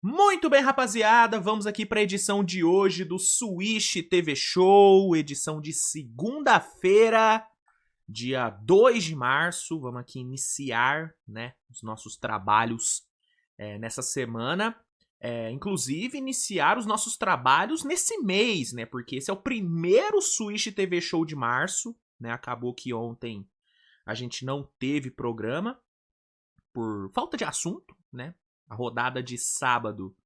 Muito bem, rapaziada, vamos aqui para a edição de hoje do Switch TV Show, edição de segunda-feira, dia 2 de março. Vamos aqui iniciar, né, os nossos trabalhos nessa semana. Inclusive, iniciar os nossos trabalhos nesse mês, né, porque esse é o primeiro Switch TV Show de março, né, acabou que ontem a gente não teve programa por falta de assunto, né. A rodada de sábado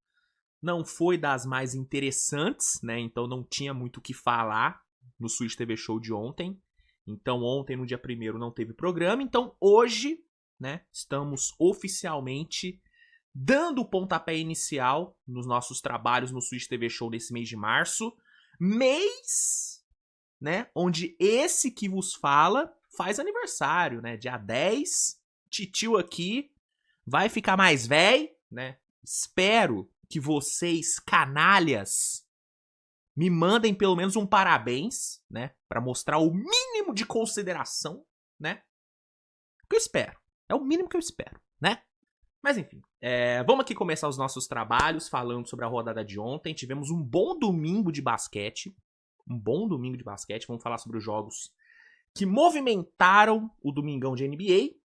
não foi das mais interessantes, né? Então não tinha muito o que falar no Switch TV Show de ontem. Então ontem, no dia 1º, não teve programa. Então hoje, né, estamos oficialmente dando o pontapé inicial nos nossos trabalhos no Switch TV Show desse mês de março. Mês, né, onde esse que vos fala faz aniversário, né? Dia 10, titio aqui vai ficar mais velho, né? Espero que vocês, canalhas, me mandem pelo menos um parabéns, né? Pra mostrar o mínimo de consideração, né? O que eu espero. É o mínimo que eu espero, né? Mas enfim, vamos aqui começar os nossos trabalhos falando sobre a rodada de ontem. Tivemos um bom domingo de basquete. Vamos falar sobre os jogos que movimentaram o domingão de NBA.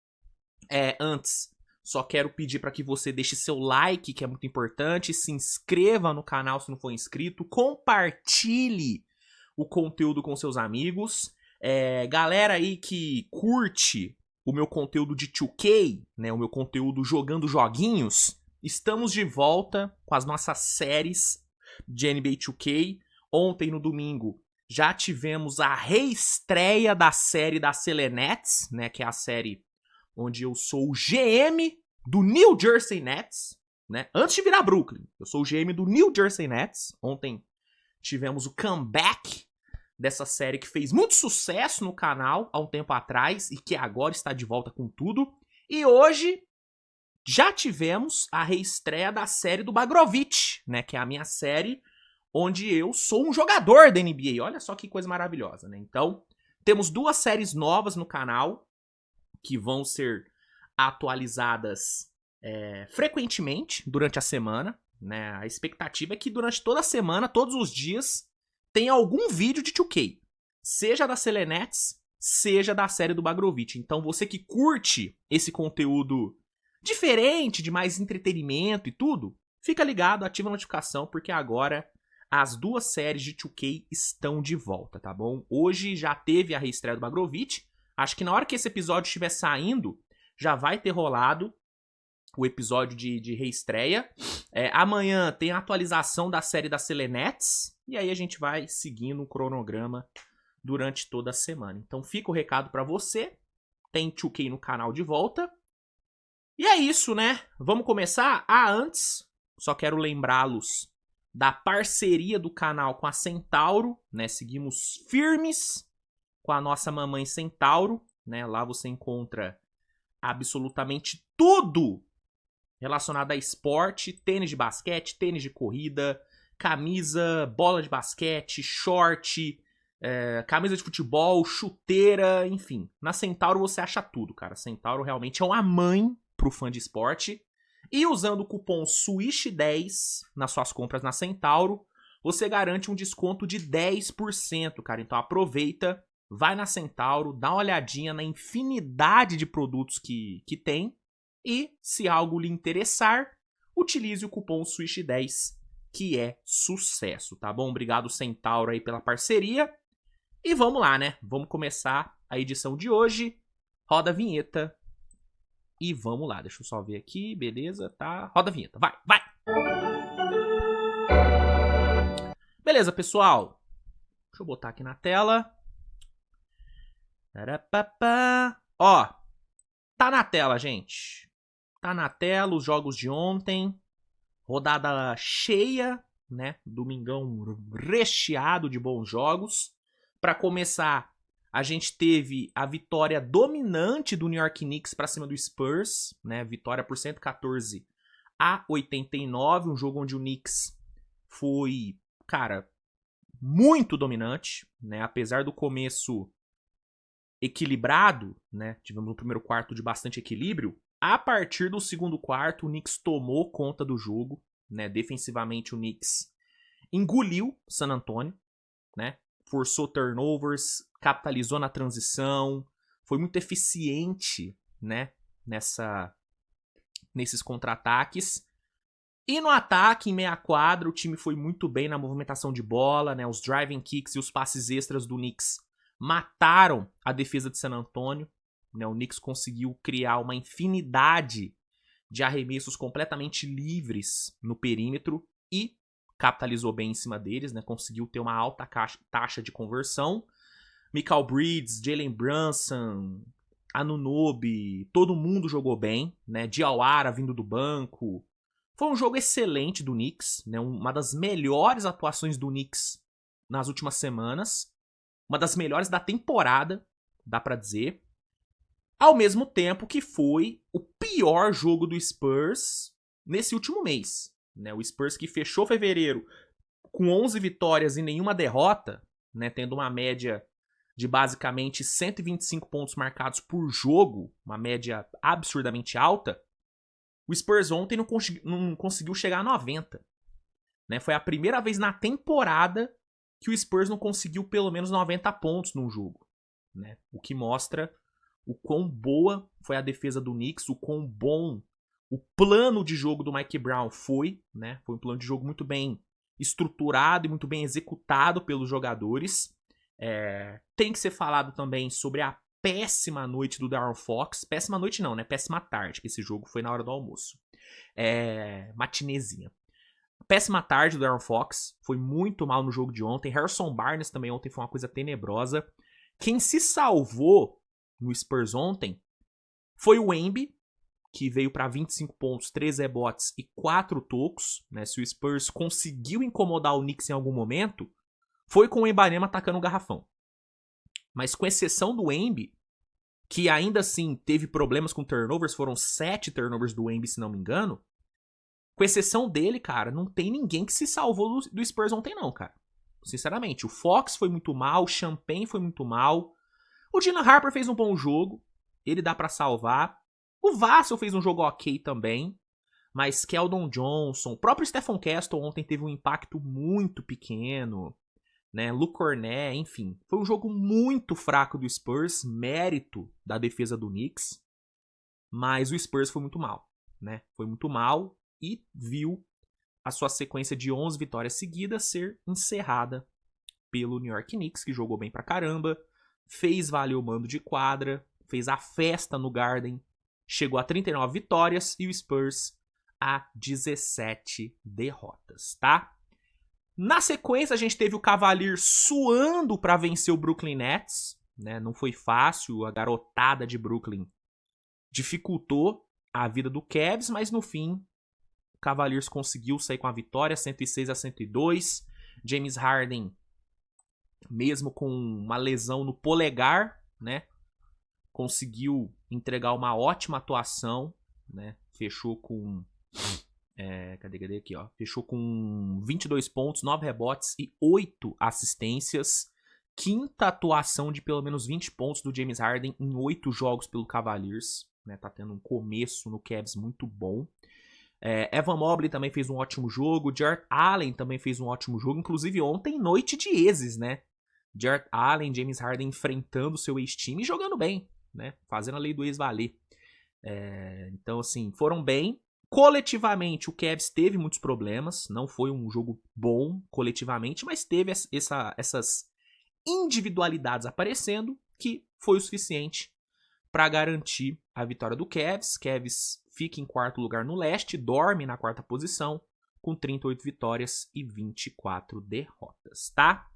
Antes, só quero pedir para que você deixe seu like, que é muito importante, se inscreva no canal se não for inscrito, compartilhe o conteúdo com seus amigos. Galera aí que curte o meu conteúdo de 2K, né, o meu conteúdo jogando joguinhos, estamos de volta com as nossas séries de NBA 2K. Ontem, no domingo, já tivemos a reestreia da série da Selenets, né, que é a série onde eu sou o GM do New Jersey Nets, né? Antes de virar Brooklyn, eu sou o GM do New Jersey Nets. Ontem tivemos o comeback dessa série que fez muito sucesso no canal há um tempo atrás e que agora está de volta com tudo. E hoje já tivemos a reestreia da série do Bagrovich, né? Que é a minha série onde eu sou um jogador da NBA. Olha só que coisa maravilhosa, né? Então, temos duas séries novas no canal que vão ser atualizadas frequentemente durante a semana, né? A expectativa é que durante toda a semana, todos os dias, tenha algum vídeo de 2K. Seja da Selenets, seja da série do Bagrovich. Então você que curte esse conteúdo diferente, de mais entretenimento e tudo, fica ligado, ativa a notificação, porque agora as duas séries de 2K estão de volta, tá bom? Hoje já teve a reestreia do Bagrovich. Acho que na hora que esse episódio estiver saindo, já vai ter rolado o episódio de reestreia. Amanhã tem a atualização da série da Selenets. E aí a gente vai seguindo o cronograma durante toda a semana. Então fica o recado pra você. Tem 2K no canal de volta. E é isso, né? Vamos começar? Antes, só quero lembrá-los da parceria do canal com a Centauro, né? Seguimos firmes com a nossa mamãe Centauro, né? Lá você encontra absolutamente tudo relacionado a esporte, tênis de basquete, tênis de corrida, camisa, bola de basquete, short, camisa de futebol, chuteira, enfim. Na Centauro você acha tudo, cara. Centauro realmente é uma mãe pro fã de esporte. E usando o cupom SWISH10 nas suas compras na Centauro, você garante um desconto de 10%, cara. Então aproveita, vai na Centauro, dá uma olhadinha na infinidade de produtos que tem. E, se algo lhe interessar, utilize o cupom SWISH10, que é sucesso, tá bom? Obrigado, Centauro, aí pela parceria. E vamos lá, né? Vamos começar a edição de hoje. Roda a vinheta. E vamos lá, deixa eu só ver aqui, beleza, tá? Roda a vinheta, vai, vai! Beleza, pessoal. Deixa eu botar aqui na tela. Ó, tá na tela, gente. Tá na tela os jogos de ontem. Rodada cheia, né? Domingão recheado de bons jogos. Pra começar, a gente teve a vitória dominante do New York Knicks pra cima do Spurs, né? Vitória por 114-89, um jogo onde o Knicks foi, cara, muito dominante, né? Apesar do começo equilibrado, né? Tivemos um primeiro quarto de bastante equilíbrio. A partir do segundo quarto, o Knicks tomou conta do jogo, né? Defensivamente o Knicks engoliu San Antonio, né? Forçou turnovers, capitalizou na transição, foi muito eficiente, né? Nesses contra-ataques. E no ataque, em meia quadra, o time foi muito bem na movimentação de bola, né? Os driving kicks e os passes extras do Knicks mataram a defesa de San Antonio, né? O Knicks conseguiu criar uma infinidade de arremessos completamente livres no perímetro e capitalizou bem em cima deles, né? Conseguiu ter uma alta taxa de conversão. Mikal Bridges, Jalen Brunson, Anunoby, todo mundo jogou bem, né? Diawara vindo do banco. Foi um jogo excelente do Knicks, né? Uma das melhores atuações do Knicks nas últimas semanas. Uma das melhores da temporada, dá pra dizer. Ao mesmo tempo que foi o pior jogo do Spurs nesse último mês, né? O Spurs que fechou fevereiro com 11 vitórias e nenhuma derrota, né? Tendo uma média de basicamente 125 pontos marcados por jogo, uma média absurdamente alta. O Spurs ontem não conseguiu chegar a 90. Né? Foi a primeira vez na temporada que o Spurs não conseguiu pelo menos 90 pontos num jogo. Né? O que mostra o quão boa foi a defesa do Knicks, o quão bom o plano de jogo do Mike Brown foi. Né? Foi um plano de jogo muito bem estruturado e muito bem executado pelos jogadores. Tem que ser falado também sobre a péssima noite do De'Aaron Fox. Péssima noite não, né? Péssima tarde, que esse jogo foi na hora do almoço. Matinezinha. Péssima tarde do De'Aaron Fox. Foi muito mal no jogo de ontem. Harrison Barnes também ontem foi uma coisa tenebrosa. Quem se salvou no Spurs ontem foi o Wemby, que veio para 25 pontos, 3 rebotes e 4 tocos. Né? Se o Spurs conseguiu incomodar o Knicks em algum momento, foi com o Embanema atacando o garrafão. Mas com exceção do Wemby, que ainda assim teve problemas com turnovers, foram 7 turnovers do Wemby, se não me engano. Com exceção dele, cara, não tem ninguém que se salvou do Spurs ontem não, cara. Sinceramente, o Fox foi muito mal, o Champagne foi muito mal. O Dylan Harper fez um bom jogo, ele dá pra salvar. O Vassell fez um jogo ok também, mas Keldon Johnson, o próprio Stephon Castle ontem teve um impacto muito pequeno. Né, Luke Cornet, enfim. Foi um jogo muito fraco do Spurs, mérito da defesa do Knicks, mas o Spurs foi muito mal, né? Foi muito mal e viu a sua sequência de 11 vitórias seguidas ser encerrada pelo New York Knicks, que jogou bem pra caramba, fez valer o mando de quadra, fez a festa no Garden, chegou a 39 vitórias e o Spurs a 17 derrotas, tá? Na sequência, a gente teve o Cavaliers suando para vencer o Brooklyn Nets. Né? Não foi fácil, a garotada de Brooklyn dificultou a vida do Cavs, mas no fim, o Cavaliers conseguiu sair com a vitória, 106-102. James Harden, mesmo com uma lesão no polegar, né? Conseguiu entregar uma ótima atuação, né? Fechou com... Cadê aqui, ó? Fechou com 22 pontos, 9 rebotes e 8 assistências. Quinta atuação de pelo menos 20 pontos do James Harden em 8 jogos pelo Cavaliers. Né? Tá tendo um começo no Cavs muito bom. Evan Mobley também fez um ótimo jogo. Jarrett Allen também fez um ótimo jogo. Inclusive ontem, noite de exes, né? Jarrett Allen, James Harden enfrentando o seu ex-time e jogando bem, né? Fazendo a lei do ex valer. Então, assim, foram bem. Coletivamente, o Cavs teve muitos problemas. Não foi um jogo bom coletivamente, mas teve essas individualidades aparecendo que foi o suficiente para garantir a vitória do Cavs. Cavs fica em quarto lugar no leste, dorme na quarta posição com 38 vitórias e 24 derrotas, tá?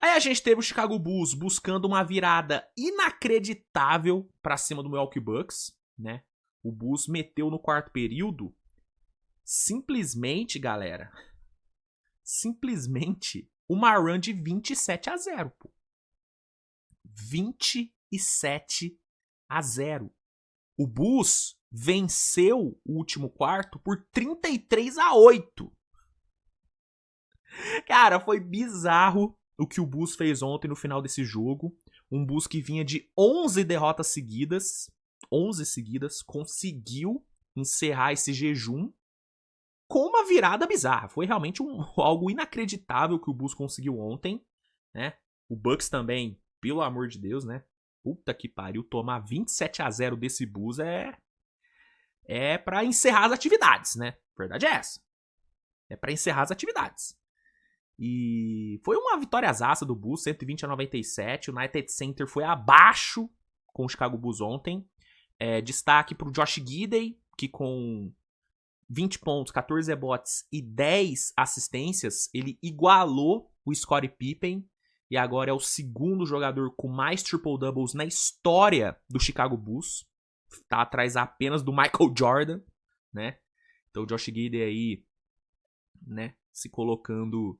Aí a gente teve o Chicago Bulls buscando uma virada inacreditável para cima do Milwaukee Bucks, né? O Bulls meteu no quarto período simplesmente, galera, uma run de 27-0, pô. 27-0. O Bulls venceu o último quarto por 33-8. Cara, foi bizarro o que o Bulls fez ontem no final desse jogo. Um Bulls que vinha de 11 derrotas seguidas. 11 seguidas. Conseguiu encerrar esse jejum com uma virada bizarra. Foi realmente algo inacreditável que o Bulls conseguiu ontem, né? O Bucks também, pelo amor de Deus, né? Puta que pariu, tomar 27-0 desse Bulls é pra encerrar as atividades, né? A verdade é essa. É pra encerrar as atividades. E foi uma vitóriazaça do Bulls, 120-97. O United Center foi abaixo com o Chicago Bulls ontem. Destaque pro Josh Giddey, que com 20 pontos, 14 rebotes e 10 assistências, ele igualou o Scottie Pippen e agora é o segundo jogador com mais triple-doubles na história do Chicago Bulls. Tá atrás apenas do Michael Jordan, né? Então o Josh Giddey aí, né, se colocando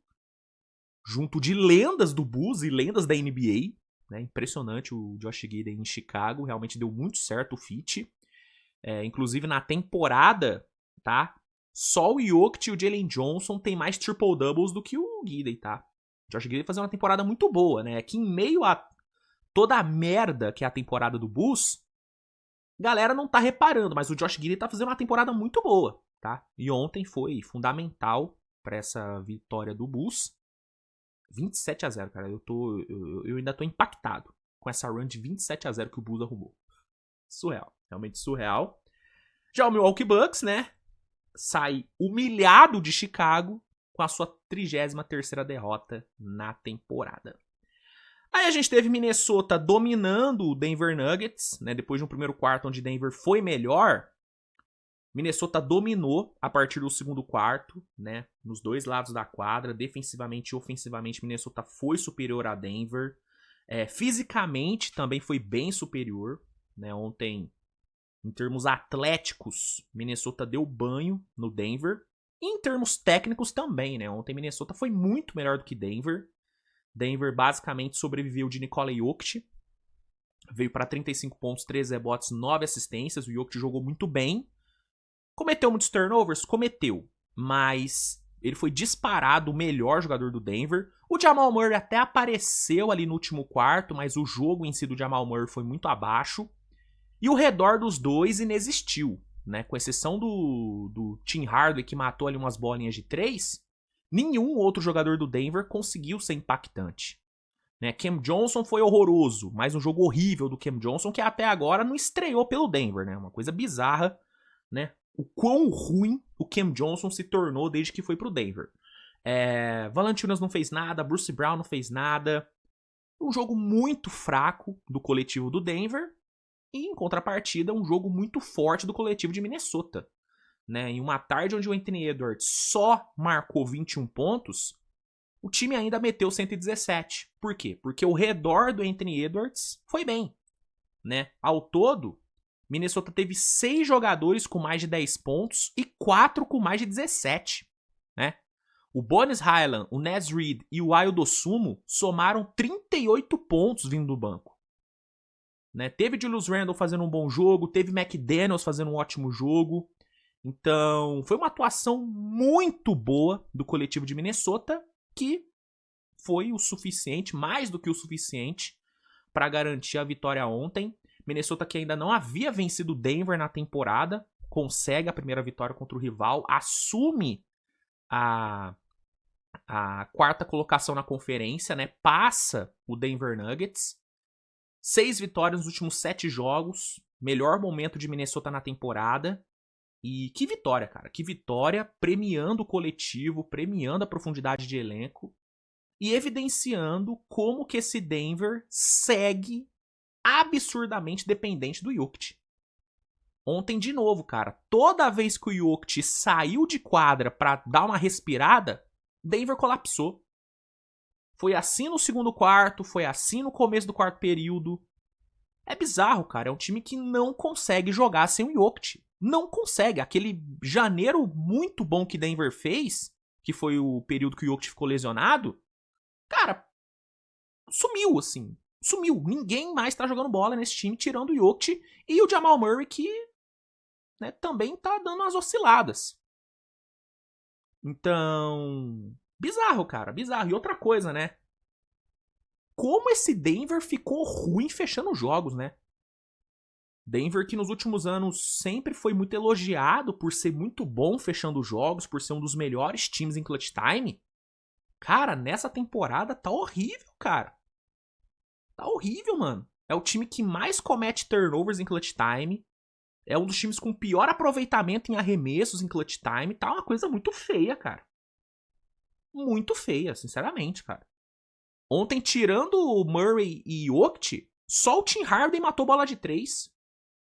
junto de lendas do Bulls e lendas da NBA, né? Impressionante o Josh Giddey em Chicago, realmente deu muito certo o fit. Inclusive na temporada, tá? Só o Jokic e o Jalen Johnson tem mais triple-doubles do que o Giddey, tá? O Josh Giddey fazendo uma temporada muito boa, né? Que em meio a toda a merda que é a temporada do Bulls, galera não tá reparando, mas o Josh Giddey tá fazendo uma temporada muito boa, tá? E ontem foi fundamental pra essa vitória do Bulls. 27-0, cara. Eu ainda tô impactado com essa run de 27-0 que o Bulls arrumou. Surreal. Realmente surreal. Já o Milwaukee Bucks, né? Sai humilhado de Chicago com a sua 33ª derrota na temporada. Aí a gente teve Minnesota dominando o Denver Nuggets, né? Depois de um primeiro quarto onde Denver foi melhor, Minnesota dominou a partir do segundo quarto, né? Nos dois lados da quadra, defensivamente e ofensivamente, Minnesota foi superior a Denver. Fisicamente também foi bem superior, né? Ontem, em termos atléticos, Minnesota deu banho no Denver. E em termos técnicos também, né? Ontem Minnesota foi muito melhor do que Denver. Denver basicamente sobreviveu de Nikola Jokic. Veio para 35 pontos, 13 rebotes, 9 assistências. O Jokic jogou muito bem. Cometeu muitos turnovers? Cometeu. Mas ele foi disparado o melhor jogador do Denver. O Jamal Murray até apareceu ali no último quarto, mas o jogo em si do Jamal Murray foi muito abaixo. E o redor dos dois inexistiu, né? Com exceção do Tim Hardaway, que matou ali umas bolinhas de 3, nenhum outro jogador do Denver conseguiu ser impactante. Né? Cam Johnson foi horroroso, mas um jogo horrível do Cam Johnson, que até agora não estreou pelo Denver, né? Uma coisa bizarra, né? O quão ruim o Cam Johnson se tornou desde que foi pro Denver. Valanciunas não fez nada, Bruce Brown não fez nada. Um jogo muito fraco do coletivo do Denver. E, em contrapartida, um jogo muito forte do coletivo de Minnesota. Né? Em uma tarde onde o Anthony Edwards só marcou 21 pontos, o time ainda meteu 117. Por quê? Porque o redor do Anthony Edwards foi bem. Né? Ao todo, Minnesota teve 6 jogadores com mais de 10 pontos e 4 com mais de 17. Né? O Bones Hyland, o Naz Reid e o Ayo Dosunmu somaram 38 pontos vindo do banco. Né? Teve Julius Randle fazendo um bom jogo, teve McDaniels fazendo um ótimo jogo. Então, foi uma atuação muito boa do coletivo de Minnesota, que foi o suficiente, mais do que o suficiente, para garantir a vitória ontem. Minnesota, que ainda não havia vencido Denver na temporada, consegue a primeira vitória contra o rival, assume a quarta colocação na conferência, né? Passa o Denver Nuggets. 6 vitórias nos últimos 7 jogos. Melhor momento de Minnesota na temporada. E que vitória, cara. Que vitória, premiando o coletivo, premiando a profundidade de elenco. E evidenciando como que esse Denver segue absurdamente dependente do Jokic. Ontem, de novo, cara. Toda vez que o Jokic saiu de quadra pra dar uma respirada, Denver colapsou. Foi assim no segundo quarto, foi assim no começo do quarto período. É bizarro, cara. É um time que não consegue jogar sem o Jokic. Não consegue. Aquele janeiro muito bom que Denver fez, que foi o período que o Jokic ficou lesionado, cara, sumiu, assim. Sumiu. Ninguém mais tá jogando bola nesse time, tirando o Jokic e o Jamal Murray, que, né, também tá dando umas osciladas. Então, bizarro, cara, bizarro. E outra coisa, né? Como esse Denver ficou ruim fechando os jogos, né? Denver que nos últimos anos sempre foi muito elogiado por ser muito bom fechando jogos, por ser um dos melhores times em clutch time. Cara, nessa temporada tá horrível, cara. Tá horrível, mano. É o time que mais comete turnovers em clutch time. É um dos times com pior aproveitamento em arremessos em clutch time. Tá uma coisa muito feia, cara. Muito feia, sinceramente, cara. Ontem, tirando o Murray e Jokic, só o Tim Hardaway matou bola de 3.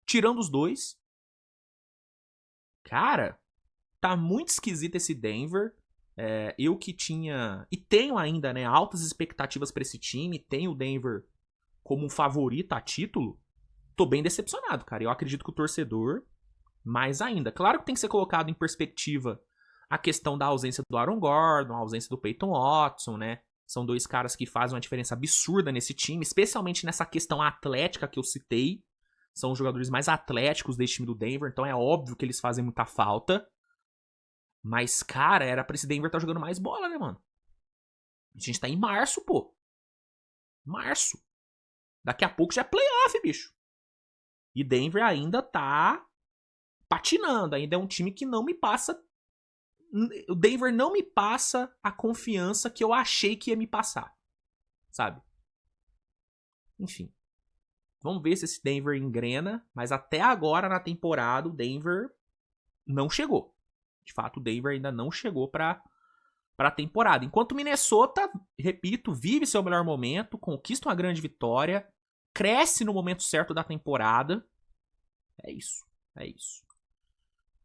Tirando os dois. Cara, tá muito esquisito esse Denver. Eu que tinha, e tenho ainda, né, altas expectativas pra esse time. Tenho o Denver como um favorito a título. Tô bem decepcionado, cara. Eu acredito que o torcedor, mais ainda. Claro que tem que ser colocado em perspectiva a questão da ausência do Aaron Gordon, a ausência do Peyton Watson, né? São dois caras que fazem uma diferença absurda nesse time, especialmente nessa questão atlética que eu citei. São os jogadores mais atléticos desse time do Denver, então é óbvio que eles fazem muita falta. Mas, cara, era pra esse Denver estar jogando mais bola, né, mano? A gente tá em março, pô. Março. Daqui a pouco já é playoff, bicho. E Denver ainda tá patinando. Ainda é um time que não me passa. O Denver não me passa a confiança que eu achei que ia me passar. Sabe? Enfim. Vamos ver se esse Denver engrena. Mas até agora na temporada o Denver não chegou. De fato, o Denver ainda não chegou pra temporada. Enquanto o Minnesota, repito, vive seu melhor momento, conquista uma grande vitória, cresce no momento certo da temporada. É isso. É isso.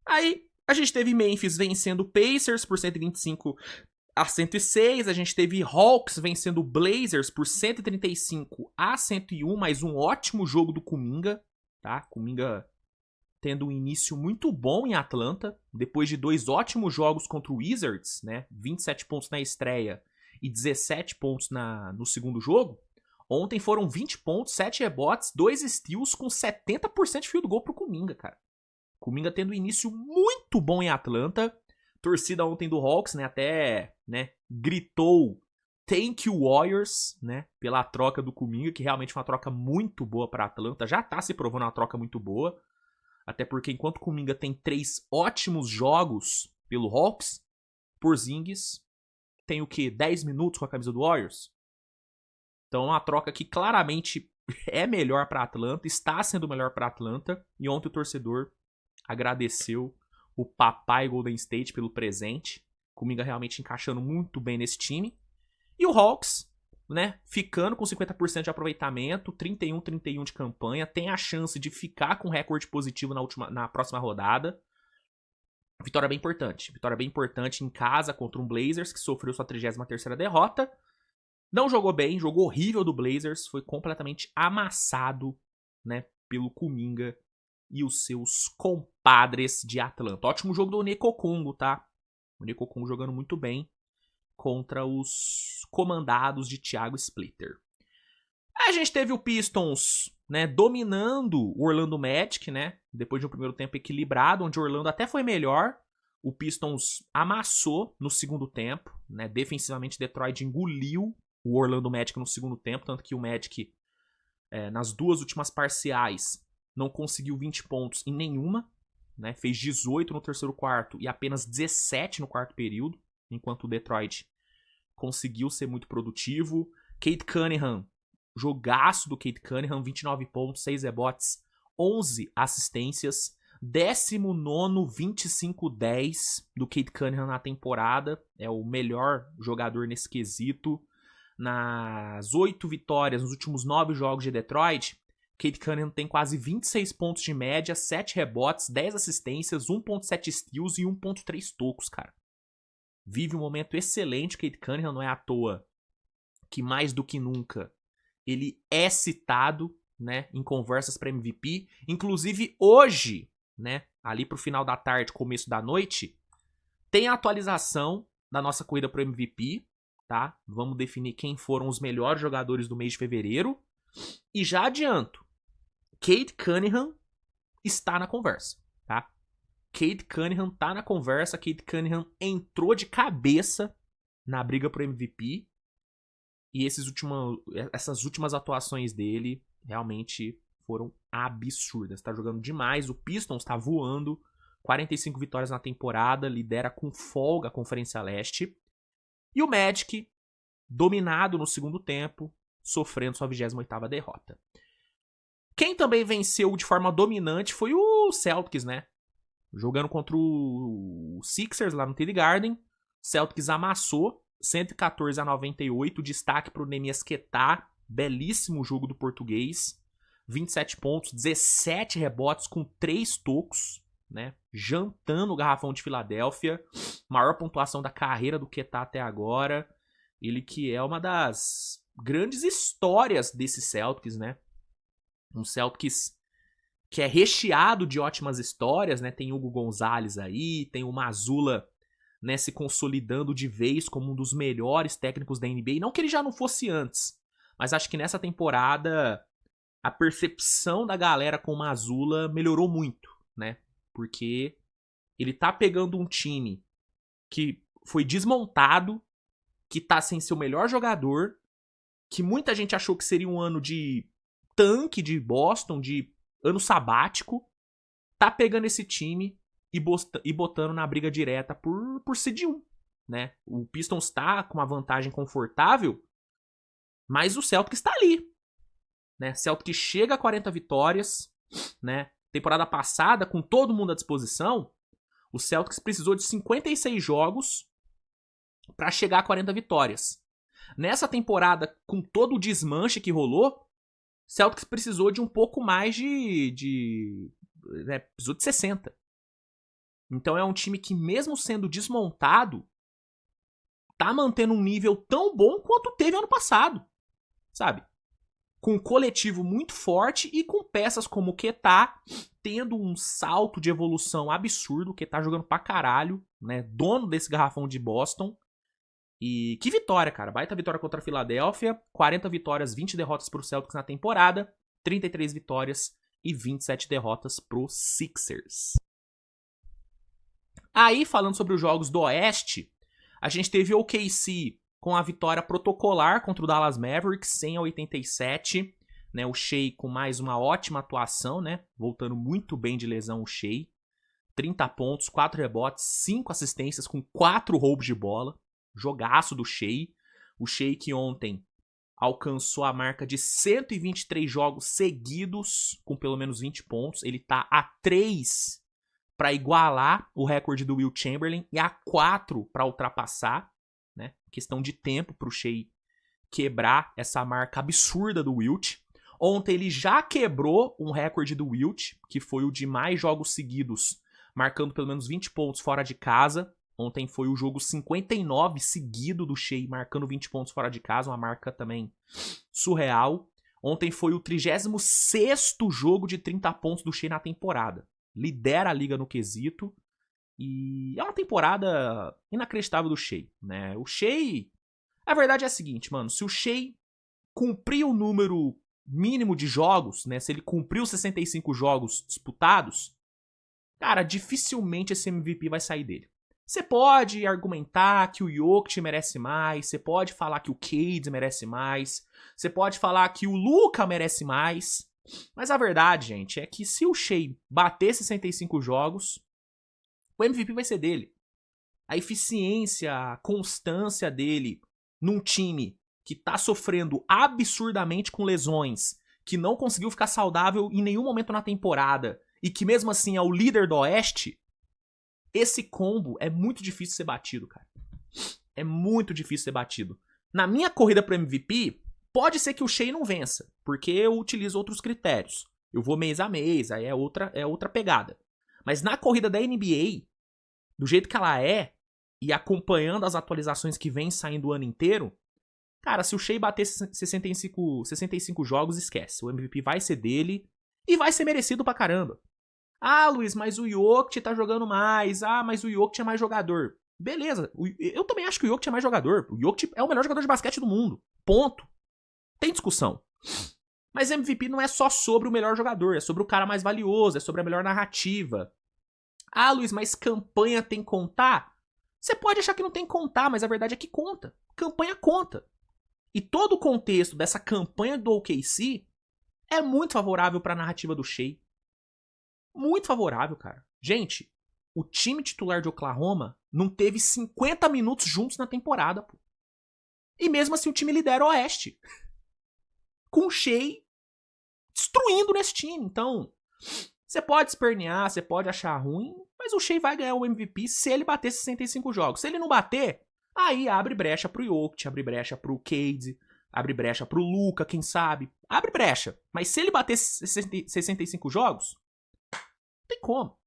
Aí, a gente teve Memphis vencendo o Pacers por 125-106. A gente teve Hawks vencendo o Blazers por 135-101. Mais um ótimo jogo do Kuminga. Tá? Kuminga tendo um início muito bom em Atlanta. Depois de 2 ótimos jogos contra o Wizards, né? 27 pontos na estreia e 17 pontos no segundo jogo. Ontem foram 20 pontos, 7 rebotes, 2 steals com 70% de field goal pro Kuminga, cara. Kuminga tendo um início muito bom em Atlanta. Torcida ontem do Hawks, né, até, né, gritou "Thank you Warriors", né, pela troca do Kuminga, que realmente foi uma troca muito boa para Atlanta. Já tá se provando uma troca muito boa. Até porque enquanto o Kuminga tem 3 ótimos jogos pelo Hawks, Porzingis tem o quê? 10 minutos com a camisa do Warriors? Então é uma troca que claramente é melhor para Atlanta, está sendo melhor para Atlanta. E ontem o torcedor agradeceu o papai Golden State pelo presente. Kuminga realmente encaixando muito bem nesse time. E o Hawks, né, ficando com 50% de aproveitamento, 31-31 de campanha, tem a chance de ficar com recorde positivo na próxima rodada. Vitória bem importante. Vitória bem importante em casa contra um Blazers que sofreu sua 33ª derrota. Não jogou bem, jogou horrível do Blazers, foi completamente amassado, né, pelo Kuminga e os seus compadres de Atlanta. Ótimo jogo do Nekokungo, tá? O Nekokungo jogando muito bem contra os comandados de Thiago Splitter. A gente teve o Pistons, né, dominando o Orlando Magic, né, depois de um primeiro tempo equilibrado, onde o Orlando até foi melhor. O Pistons amassou no segundo tempo, né, defensivamente Detroit engoliu o Orlando Magic no segundo tempo, tanto que o Magic, nas 2 últimas parciais, não conseguiu 20 pontos em nenhuma, né, fez 18 no terceiro quarto e apenas 17 no quarto período, enquanto o Detroit conseguiu ser muito produtivo. Cade Cunningham, jogaço do Cade Cunningham, 29 pontos, 6 rebotes, 11 assistências. 19º 25-10 do Cade Cunningham na temporada. É o melhor jogador nesse quesito. Nas 8 vitórias, nos últimos 9 jogos de Detroit, Cade Cunningham tem quase 26 pontos de média, 7 rebotes, 10 assistências, 1.7 steals e 1.3 tocos, cara. Vive um momento excelente, Cade Cunningham, não é à toa que mais do que nunca ele é citado, né, em conversas para MVP. Inclusive hoje, né, ali pro final da tarde, começo da noite, tem a atualização da nossa corrida pro MVP, tá? Vamos definir quem foram os melhores jogadores do mês de fevereiro. E já adianto, Cade Cunningham está na conversa, tá? Cade Cunningham tá na conversa, Cade Cunningham entrou de cabeça na briga pro MVP. E essas últimas atuações dele realmente foram absurdas. Tá jogando demais, o Pistons tá voando, 45 vitórias na temporada, lidera com folga a Conferência Leste. E o Magic, dominado no segundo tempo, sofrendo sua 28ª derrota. Quem também venceu de forma dominante foi o Celtics, né? Jogando contra o Sixers lá no TD Garden. Celtics amassou 114-98. Destaque para o Neemias Queta. Belíssimo jogo do português. 27 pontos, 17 rebotes com 3 tocos, né? Jantando o garrafão de Filadélfia. Maior pontuação da carreira do Queta até agora. Ele que é uma das grandes histórias desse Celtics, né? Um Celtics que é recheado de ótimas histórias, né? Tem Hugo Gonzalez aí, tem o Mazzulla, né, se consolidando de vez como um dos melhores técnicos da NBA. Não que ele já não fosse antes, mas acho que nessa temporada a percepção da galera com o Mazzulla melhorou muito, né? Porque ele tá pegando um time que foi desmontado, que tá sem seu melhor jogador, que muita gente achou que seria um ano de tanque de Boston, de ano sabático, tá pegando esse time e botando na briga direta por seed 1, né? O Pistons tá com uma vantagem confortável, mas o Celtics tá ali, né? Celtics chega a 40 vitórias, né? Temporada passada, com todo mundo à disposição, o Celtics precisou de 56 jogos para chegar a 40 vitórias. Nessa temporada, com todo o desmanche que rolou, Celtics precisou de um pouco mais né, precisou de 60. Então é um time que, mesmo sendo desmontado, tá mantendo um nível tão bom quanto teve ano passado, sabe? Com um coletivo muito forte e com peças como o Queta tendo um salto de evolução absurdo. O Queta jogando pra caralho, né? Dono desse garrafão de Boston. E que vitória, cara. Baita vitória contra a Filadélfia. 40 vitórias, 20 derrotas pro Celtics na temporada. 33 vitórias e 27 derrotas pro Sixers. Aí, falando sobre os jogos do Oeste, a gente teve o OKC com a vitória protocolar contra o Dallas Mavericks, 100-87. Né, o Shai com mais uma ótima atuação, né? Voltando muito bem de lesão o Shai. 30 pontos, 4 rebotes, 5 assistências com 4 roubos de bola. Jogaço do Shai. O Shai que ontem alcançou a marca de 123 jogos seguidos com pelo menos 20 pontos. Ele tá a 3 para igualar o recorde do Will Chamberlain e a 4 para ultrapassar, né? Questão de tempo pro Shai quebrar essa marca absurda do Wilt. Ontem ele já quebrou um recorde do Wilt, que foi o de mais jogos seguidos, marcando pelo menos 20 pontos fora de casa. Ontem foi o jogo 59 seguido do Shai, marcando 20 pontos fora de casa, uma marca também surreal. Ontem foi o 36º jogo de 30 pontos do Shai na temporada. Lidera a liga no quesito. E é uma temporada inacreditável do Shai, né? O Shai... A verdade é a seguinte, mano. Se o Shai cumprir o número mínimo de jogos, né? Se ele cumprir os 65 jogos disputados, cara, dificilmente esse MVP vai sair dele. Você pode argumentar que o Jokic merece mais, você pode falar que o Cade merece mais, você pode falar que o Luka merece mais, mas a verdade, gente, é que se o Shai bater 65 jogos, o MVP vai ser dele. A eficiência, a constância dele num time que tá sofrendo absurdamente com lesões, que não conseguiu ficar saudável em nenhum momento na temporada e que mesmo assim é o líder do Oeste, esse combo é muito difícil ser batido, cara. É muito difícil ser batido. Na minha corrida pro MVP, pode ser que o Shai não vença, porque eu utilizo outros critérios. Eu vou mês a mês, aí é outra pegada. Mas na corrida da NBA, do jeito que ela é, e acompanhando as atualizações que vem saindo o ano inteiro, cara, se o Shai bater 65 jogos, esquece. O MVP vai ser dele e vai ser merecido pra caramba. Ah, Luiz, mas o Jokic tá jogando mais. Ah, mas o Jokic é mais jogador. Beleza, eu também acho que o Jokic é mais jogador. O Jokic é o melhor jogador de basquete do mundo. Ponto. Tem discussão. Mas MVP não é só sobre o melhor jogador, é sobre o cara mais valioso, é sobre a melhor narrativa. Ah, Luiz, mas campanha tem que contar? Você pode achar que não tem que contar, mas a verdade é que conta. Campanha conta. E todo o contexto dessa campanha do OKC é muito favorável pra narrativa do Shea. Muito favorável, cara. Gente, o time titular de Oklahoma não teve 50 minutos juntos na temporada, pô. E mesmo assim o time lidera o Oeste. Com o Shea destruindo nesse time. Então, você pode espernear, você pode achar ruim, mas o Shea vai ganhar o MVP se ele bater 65 jogos. Se ele não bater, aí abre brecha pro Jokic, abre brecha pro Cade, abre brecha pro Luka, quem sabe. Abre brecha. Mas se ele bater 65 jogos, não tem como.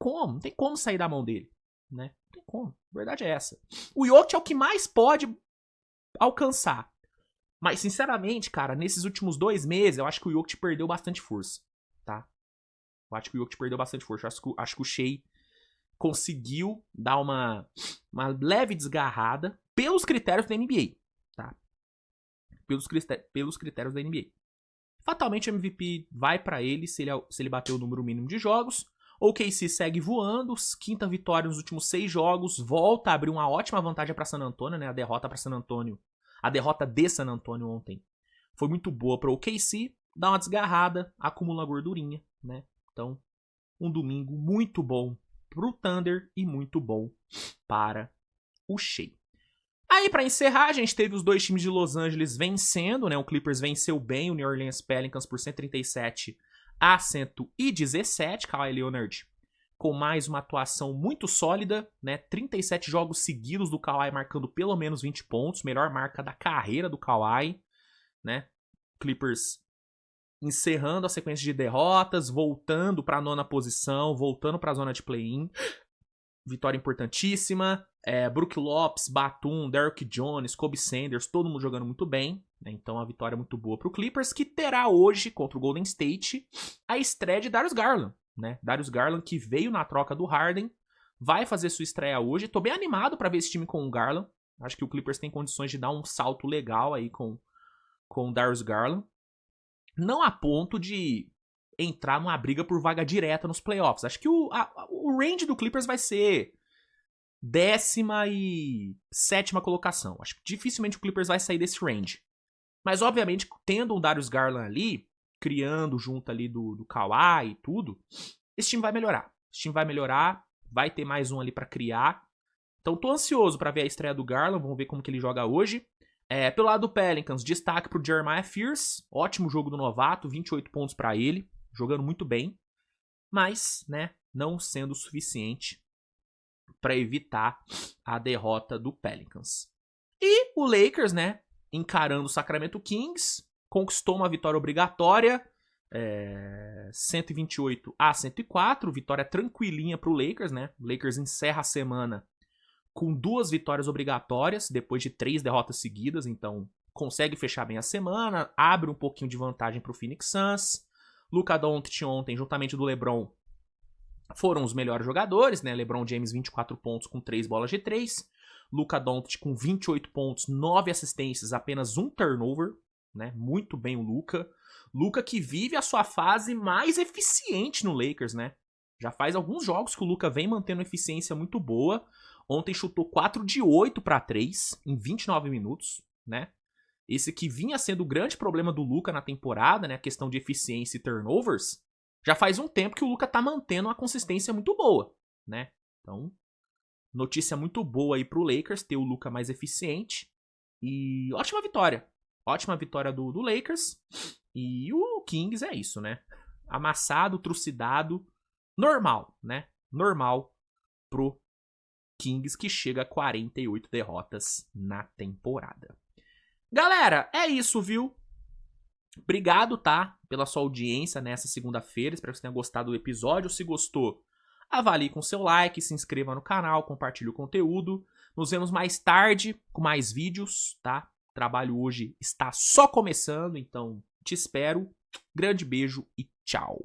Não tem como sair da mão dele, né? Não tem como. A verdade é essa. O Jokic é o que mais pode alcançar. Mas, sinceramente, cara, nesses últimos 2 meses, eu acho que o Jokic perdeu bastante força, tá? Eu acho que o Jokic perdeu bastante força. Eu acho que o Shea conseguiu dar uma leve desgarrada pelos critérios da NBA, tá? Pelos critérios da NBA. Fatalmente o MVP vai pra ele se ele bater o número mínimo de jogos. O KC segue voando, 5ª vitória nos últimos 6 jogos, volta a abrir uma ótima vantagem para San Antonio, né? A derrota para San Antonio, a derrota de San Antonio ontem foi muito boa para o KC, dá uma desgarrada, acumula gordurinha, né? Então, um domingo muito bom pro Thunder e muito bom para o Shea. Aí, para encerrar, a gente teve os 2 times de Los Angeles vencendo, né? O Clippers venceu bem o New Orleans Pelicans por 137 a 117, Kawhi Leonard com mais uma atuação muito sólida, né? 37 jogos seguidos do Kawhi marcando pelo menos 20 pontos, melhor marca da carreira do Kawhi, né? Clippers encerrando a sequência de derrotas, voltando para a 9ª posição, voltando para a zona de play-in. Vitória importantíssima. Brook Lopes, Batum, Derrick Jones, Kobe Sanders, todo mundo jogando muito bem. Né? Então, a vitória muito boa para o Clippers, que terá hoje, contra o Golden State, a estreia de Darius Garland. Né? Darius Garland, que veio na troca do Harden, vai fazer sua estreia hoje. Tô bem animado para ver esse time com o Garland. Acho que o Clippers tem condições de dar um salto legal aí com o Darius Garland. Não a ponto de entrar numa briga por vaga direta nos playoffs. Acho que o range do Clippers vai ser 10ª e 7ª colocação. Acho que dificilmente o Clippers vai sair desse range. Mas, obviamente, tendo o Darius Garland ali, criando junto ali do Kawhi e tudo, esse time vai melhorar. Esse time vai melhorar, vai ter mais um ali pra criar. Então, tô ansioso pra ver a estreia do Garland, vamos ver como que ele joga hoje. Pelo lado do Pelicans, destaque pro Jeremiah Fears, ótimo jogo do novato, 28 pontos pra ele, jogando muito bem, mas, né, não sendo suficiente para evitar a derrota do Pelicans. E o Lakers, né, encarando o Sacramento Kings, conquistou uma vitória obrigatória, 128 a 104, vitória tranquilinha pro Lakers, né? O Lakers encerra a semana com 2 vitórias obrigatórias, depois de 3 derrotas seguidas, então consegue fechar bem a semana, abre um pouquinho de vantagem pro Phoenix Suns. Luka Doncic ontem, juntamente do LeBron, foram os melhores jogadores, né? LeBron James 24 pontos com 3 bolas de 3. Luka Doncic com 28 pontos, 9 assistências, apenas 1 turnover, né? Muito bem o Luka. Luka que vive a sua fase mais eficiente no Lakers, né? Já faz alguns jogos que o Luka vem mantendo eficiência muito boa. Ontem chutou 4 de 8 para 3 em 29 minutos, né? Esse que vinha sendo o grande problema do Luka na temporada, né? A questão de eficiência e turnovers. Já faz um tempo que o Luka tá mantendo uma consistência muito boa, né? Então, notícia muito boa aí pro Lakers ter o Luka mais eficiente. E ótima vitória. Ótima vitória do Lakers. E o Kings é isso, né? Amassado, trucidado. Normal, né? Normal pro Kings, que chega a 48 derrotas na temporada. Galera, é isso, viu? Obrigado, tá? Pela sua audiência nessa segunda-feira. Espero que você tenha gostado do episódio. Se gostou, avalie com seu like, se inscreva no canal, compartilhe o conteúdo. Nos vemos mais tarde com mais vídeos, tá? O trabalho hoje está só começando, então te espero. Grande beijo e tchau.